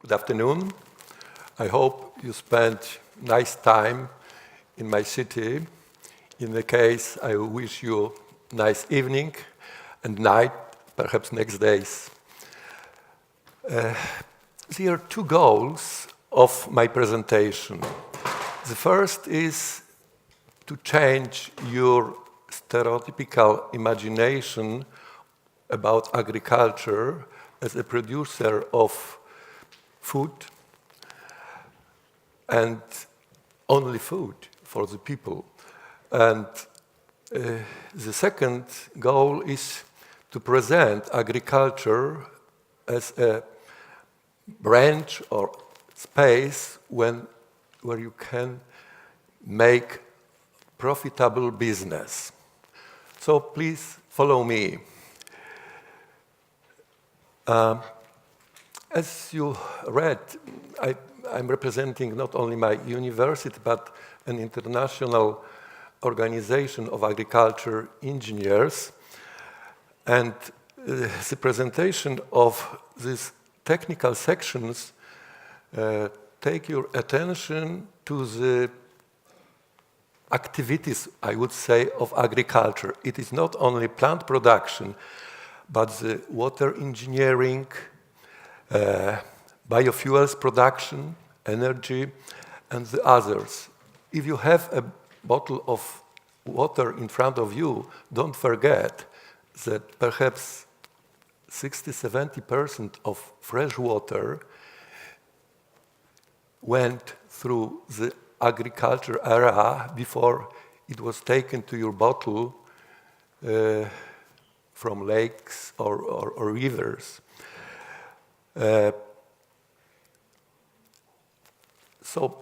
Good afternoon. I hope you spent nice time in my city. In the case, I wish you nice evening and night, perhaps next days. There are two goals of my presentation. The first is to change your stereotypical imagination about agriculture as a producer of food and only food for the people. And the second goal is to present agriculture as a branch or space where you can make profitable business. So please follow me. As you read, I'm representing not only my university, but an international organization of agriculture engineers. And the presentation of these technical sections take your attention to the activities, I would say, of agriculture. It is not only plant production, but the water engineering, biofuels production, energy, and the others. If you have a bottle of water in front of you, don't forget that perhaps 60–70% of fresh water went through the agriculture era before it was taken to your bottle from lakes or rivers. So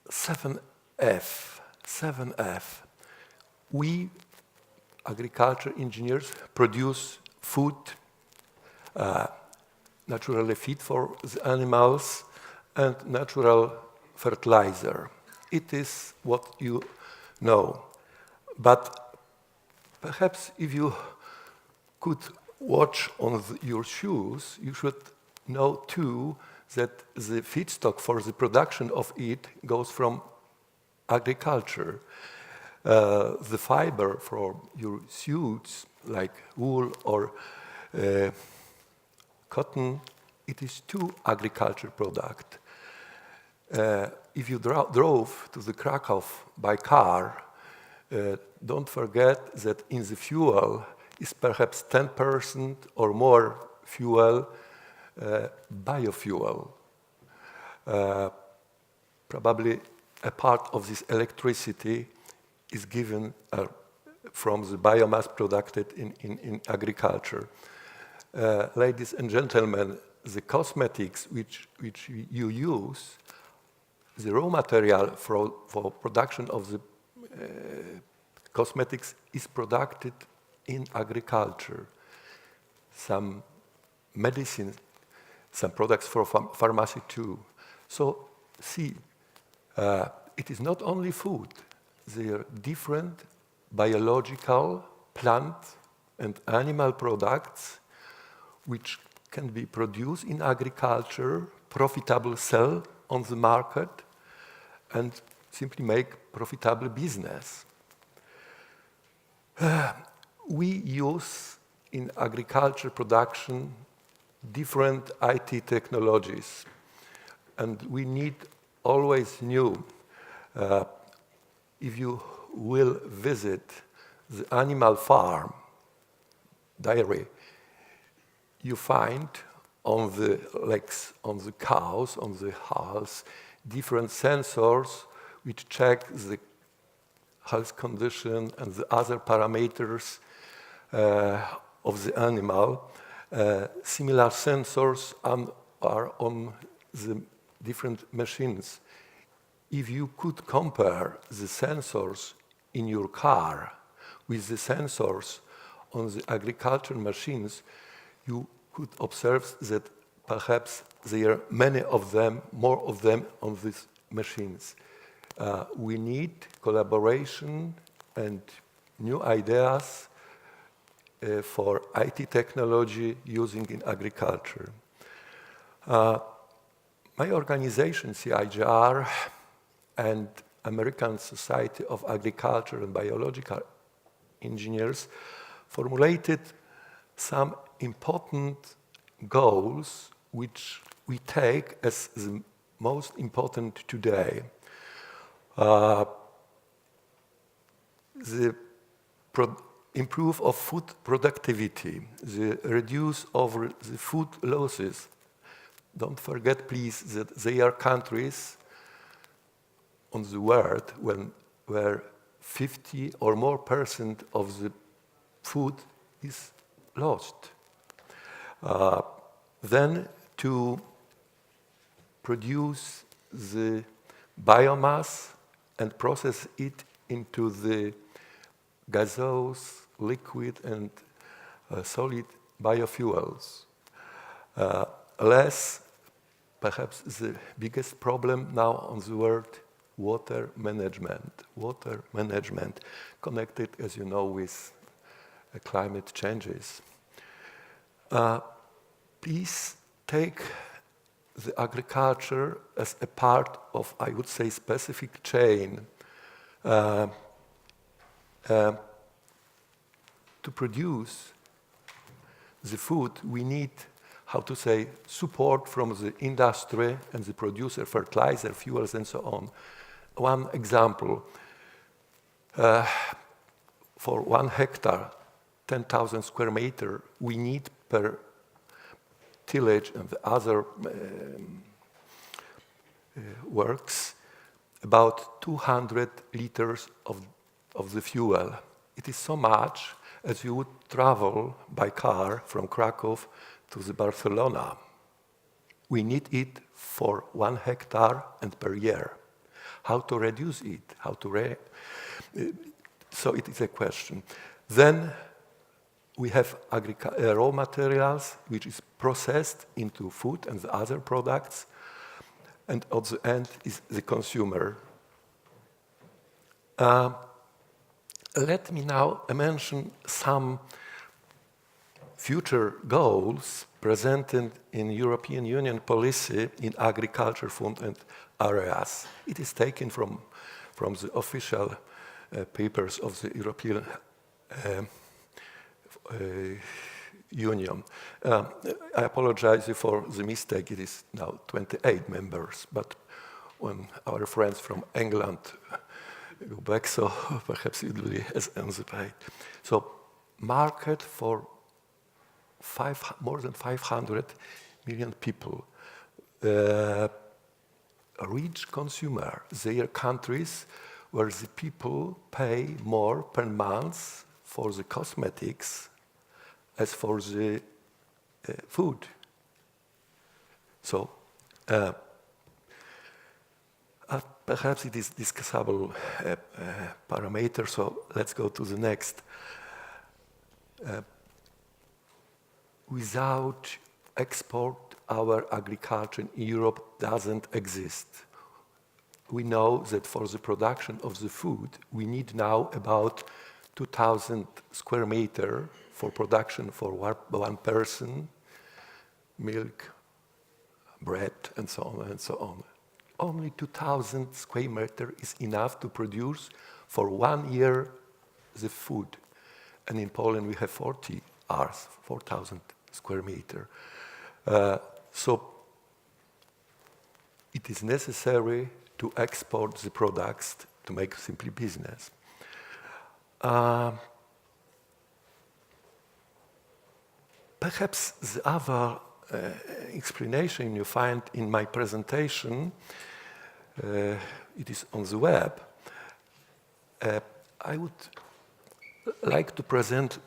7F. We, agriculture engineers, produce food, naturally feed for the animals, and natural fertilizer. It is what you know. But perhaps if you could watch on your shoes, you should know too that the feedstock for the production of it goes from agriculture. The fiber for your suits, like wool or cotton, it is too agriculture product. If you drove to the Krakow by car, don't forget that in the fuel is perhaps 10% or more fuel, biofuel. Probably a part of this electricity is given from the biomass produced in agriculture. Ladies and gentlemen, the cosmetics which you use, the raw material for production of the cosmetics is produced in agriculture. Some medicine, some products for pharmacy too. So see, it is not only food. There are different biological, plant and animal products which can be produced in agriculture, profitable sell on the market, and simply make profitable business. We use in agriculture production different IT technologies, and we need always new. If you will visit the animal farm, dairy, you find on the legs, on the cows, on the hulls, different sensors which check the health condition and the other parameters of the animal. Similar sensors are on the different machines. If you could compare the sensors in your car with the sensors on the agricultural machines, you could observe that perhaps there are many of them, more of them on these machines. We need collaboration and new ideas for IT technology using in agriculture. My organization, CIGR, and American Society of Agriculture and Biological Engineers formulated some important goals which we take as the most important today. The improve of food productivity, the reduce of the food losses. Don't forget, please, that there are countries on the world where 50 or more % of the food is lost. Then to produce the biomass and process it into the gaseous, liquid, and solid biofuels. Less, perhaps the biggest problem now on the world, water management. Water management connected, as you know, with climate changes. Please take the agriculture as a part of, I would say, specific chain. To produce the food, we need, how to say, support from the industry and the producer, fertilizer, fuels, and so on. One example, for 1 hectare, 10,000 square meter, we need per tillage and the other works about 200 liters of the fuel. It is so much as you would travel by car from Krakow to the Barcelona. We need it for 1 hectare and per year. How to reduce it? So it is a question. Then we have raw materials, which is processed into food and the other products. And at the end is the consumer. Let me now mention some future goals presented in European Union policy in agriculture, food and areas. It is taken from the official papers of the European Union. I apologize for the mistake. It is now 28 members, but when our friends from England go back, so perhaps it will be as anticipate. So market for more than 500 million people. Rich consumer, they are countries where the people pay more per month for the cosmetics as for the food. So perhaps it is discussable parameter, so let's go to the next. Without export, our agriculture in Europe doesn't exist. We know that for the production of the food, we need now about 2,000 square meter for production for 1 person, milk, bread, and so on and so on. Only 2,000 square meter is enough to produce for 1 year the food. And in Poland we have 4,000 square meter. So it is necessary to export the products to make simply business. Perhaps the other explanation you find in my presentation, it is on the web. I would like to present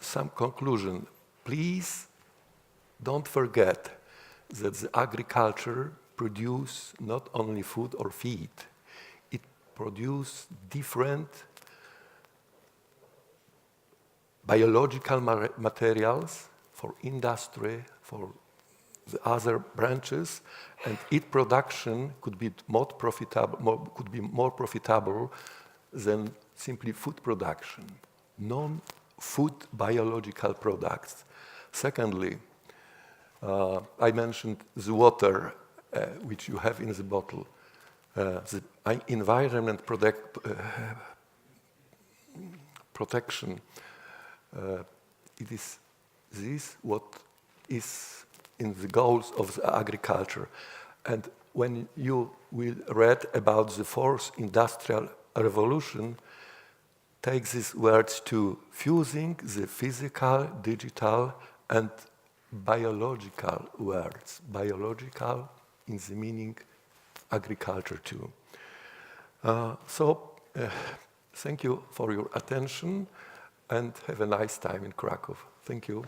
some conclusion. Please don't forget that the agriculture produce not only food or feed, it produce different biological materials for industry, for the other branches, and its production could be more profitable than simply food production, non-food biological products. Secondly, I mentioned the water which you have in the bottle, the environment protection, it is this what is in the goals of the agriculture. And when you will read about the fourth industrial revolution, take these words to fusing the physical, digital, and biological words. Biological in the meaning agriculture too. Thank you for your attention and have a nice time in Krakow. Thank you.